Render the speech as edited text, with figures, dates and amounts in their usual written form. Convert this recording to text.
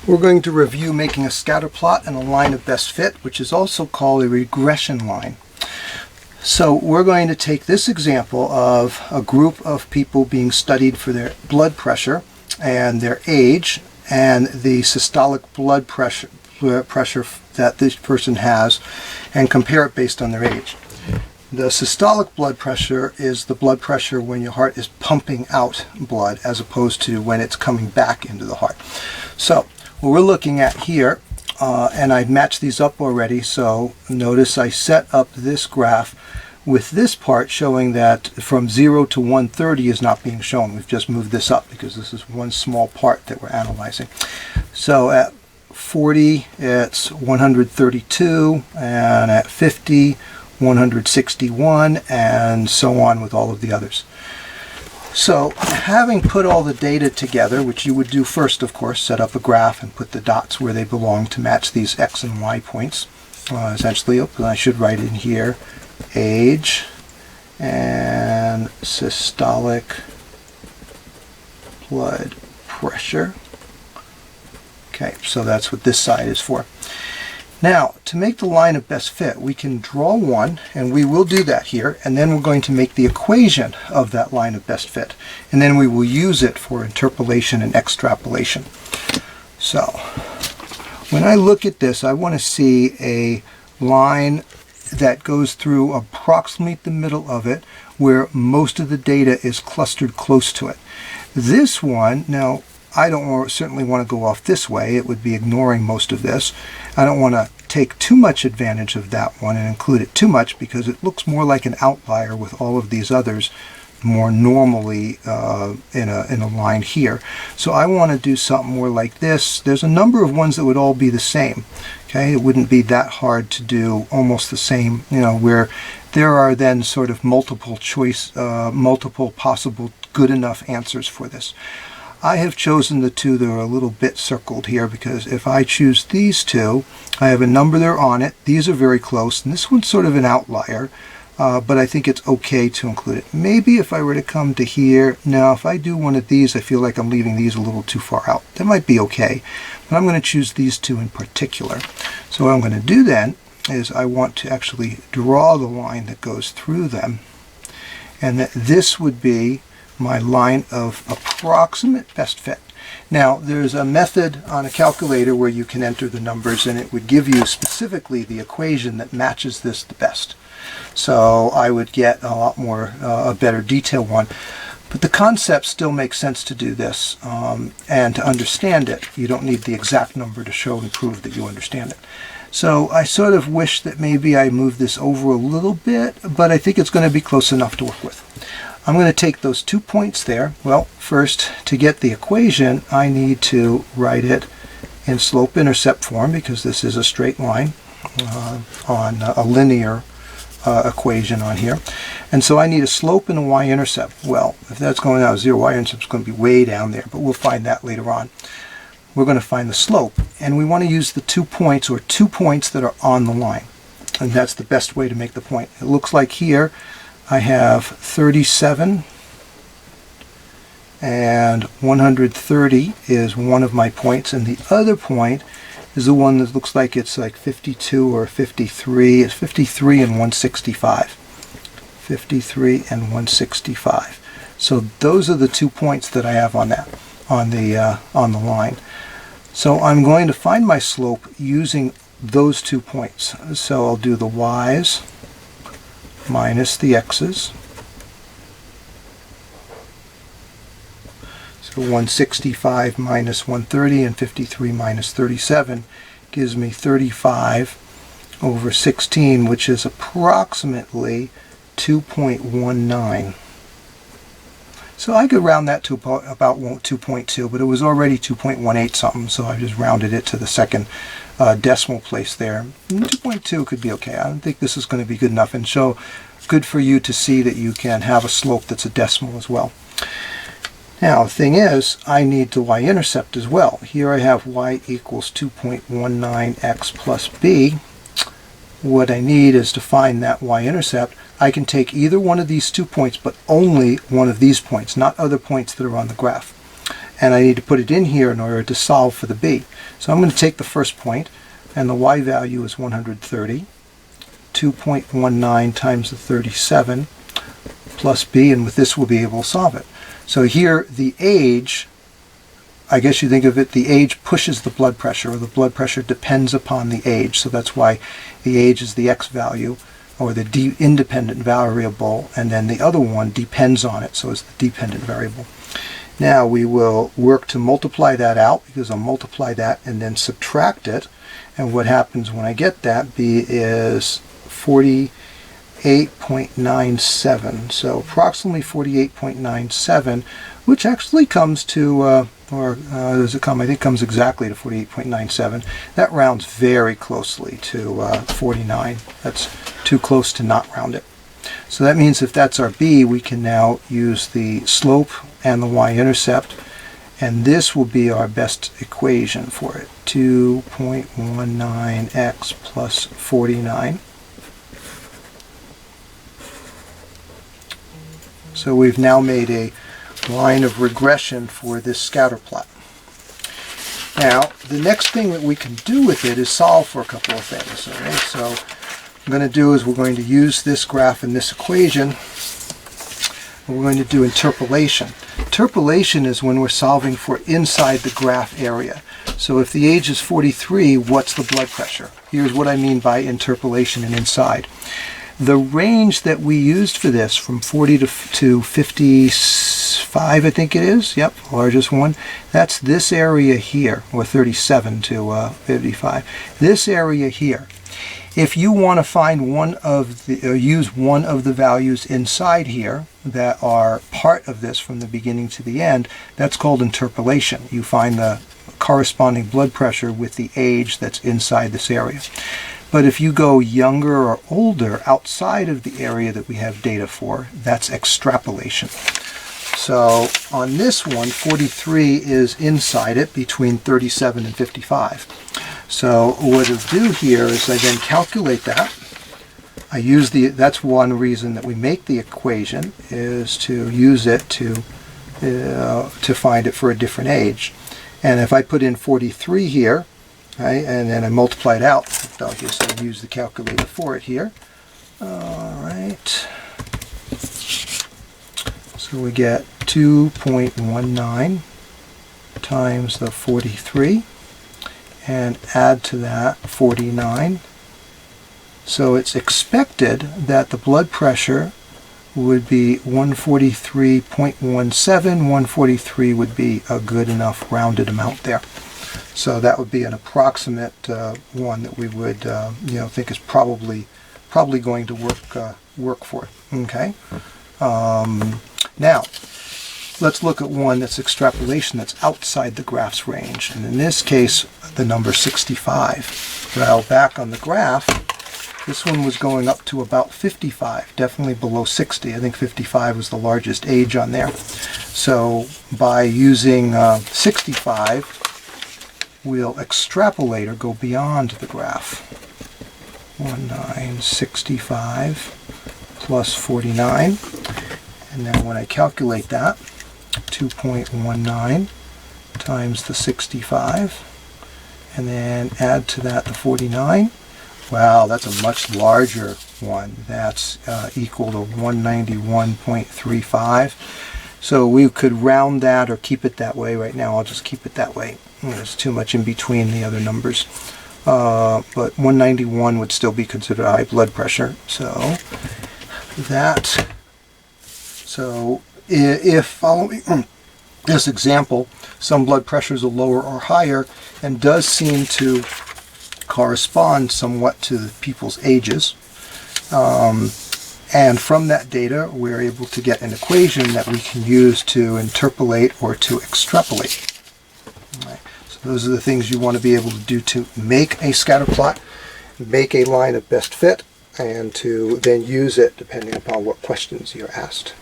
We're going to review making a scatter plot and a line of best fit, which is also called a regression line. So we're going to take this example of a group of people being studied for their blood pressure and their age and the systolic blood pressure that this person has, and compare it based on their age. The systolic blood pressure is the blood pressure when your heart is pumping out blood as opposed to when it's coming back into the heart. So what we're looking at here, and I've matched these up already, so notice I set up this graph with this part showing that from 0 to 130 is not being shown. We've just moved this up because this is one small part that we're analyzing. So at 40 it's 132, and at 50 161, and so on with all of the others. So having put all the data together, which you would do first, of course, set up a graph and put the dots where they belong to match these X and Y points. Essentially, I should write in here age and systolic blood pressure. Okay, so that's what this side is for. Now, to make the line of best fit, we can draw one, and we will do that here, and then we're going to make the equation of that line of best fit, and then we will use it for interpolation and extrapolation. So, when I look at this, I want to see a line that goes through approximately the middle of it, where most of the data is clustered close to it. This one, now, I don't certainly want to go off this way. It would be ignoring most of this. I don't want to take too much advantage of that one and include it too much because it looks more like an outlier with all of these others more normally in a line here. So I want to do something more like this. There's a number of ones that would all be the same. Okay, it wouldn't be that hard to do almost the same, where there are then sort of multiple possible good enough answers for this. I have chosen the two that are a little bit circled here because if I choose these two, I have a number there on it. These are very close, and this one's sort of an outlier, but I think it's okay to include it. Maybe if I were to come to here, now if I do one of these, I feel like I'm leaving these a little too far out. That might be okay, but I'm going to choose these two in particular. So what I'm going to do then is I want to actually draw the line that goes through them, and that this would be my line of approximate best fit. Now, there's a method on a calculator where you can enter the numbers and it would give you specifically the equation that matches this the best. So I would get a lot more, a better detailed one. But the concept still makes sense to do this, and to understand it, you don't need the exact number to show and prove that you understand it. So I sort of wish that maybe I moved this over a little bit, but I think it's going to be close enough to work with. I'm going to take those 2 points there. Well, first, to get the equation, I need to write it in slope-intercept form because this is a straight line on a linear equation on here. And so I need a slope and a y-intercept. Well, if that's going out 0, y-intercept is going to be way down there, but we'll find that later on. We're going to find the slope, and we want to use the 2 points or 2 points that are on the line. And that's the best way to make the point. It looks like here I have 37, and 130 is one of my points, and the other point is the one that looks like it's like 52 or 53. It's 53 and 165. 53 and 165. So those are the 2 points that I have on that, on the line. So I'm going to find my slope using those 2 points. So I'll do the y's minus the x's. So 165 minus 130 and 53 minus 37 gives me 35 over 16, which is approximately 2.19. So I could round that to about 2.2, but it was already 2.18 something, so I just rounded it to the second decimal place there. 2.2 could be okay. I don't think this is going to be good enough, and so good for you to see that you can have a slope that's a decimal as well. Now the thing is, I need the y-intercept as well. Here I have y equals 2.19x plus b. What I need is to find that y-intercept. I can take either one of these 2 points, but only one of these points, not other points that are on the graph. and I need to put it in here in order to solve for the b. So I'm going to take the first point, and the y value is 130. 2.19 times the 37 plus b, and with this we'll be able to solve it. So here the age, I guess you think of it, the age pushes the blood pressure, or the blood pressure depends upon the age. So that's why the age is the x value, or the independent variable, and then the other one depends on it, so it's the dependent variable. Now we will work to multiply that out, because I'll multiply that and then subtract it, and what happens when I get that, b is 48.97, so approximately 48.97, which actually comes to, does it come? I think it comes exactly to 48.97. That rounds very closely to 49. That's too close to not round it. So that means if that's our b, we can now use the slope and the y-intercept, and this will be our best equation for it. 2.19x plus 49. So we've now made a line of regression for this scatter plot. Now, the next thing that we can do with it is solve for a couple of things. Okay? So what I'm going to do is we're going to use this graph and this equation. We're going to do interpolation. Interpolation is when we're solving for inside the graph area. So if the age is 43, what's the blood pressure? Here's what I mean by interpolation and inside. The range that we used for this, from 40 to 55, I think it is, yep, largest one, that's this area here, or 37 to 55. This area here. If you want to find one of the, or use one of the values inside here that are part of this from the beginning to the end, that's called interpolation. You find the corresponding blood pressure with the age that's inside this area. But if you go younger or older outside of the area that we have data for, that's extrapolation. So on this one, 43 is inside it between 37 and 55. So what I'll do here is I then calculate that. I use that's one reason that we make the equation, is to use it to find it for a different age. And if I put in 43 here, right, and then I multiply it out, I'll just use the calculator for it here. All right. So we get 2.19 times the 43, and add to that 49. So it's expected that the blood pressure would be 143.17. 143 would be a good enough rounded amount there. So that would be an approximate one that we would think is probably going to work for it. Okay. Now let's look at one that's extrapolation, that's outside the graph's range, and in this case the number 65. Well, back on the graph, this one was going up to about 55, definitely below 60. I think 55 was the largest age on there. So by using 65, we'll extrapolate or go beyond the graph. 1965 plus 49. And then when I calculate that, 2.19 times the 65, and then add to that the 49. Wow, that's a much larger one. That's equal to 191.35. So we could round that or keep it that way. Right now I'll just keep it that way. There's too much in between the other numbers. But 191 would still be considered high blood pressure. So if following this example, some blood pressures are lower or higher, and does seem to correspond somewhat to the people's ages. And from that data, we're able to get an equation that we can use to interpolate or to extrapolate. Right. So those are the things you want to be able to do to make a scatter plot, make a line of best fit, and to then use it depending upon what questions you're asked.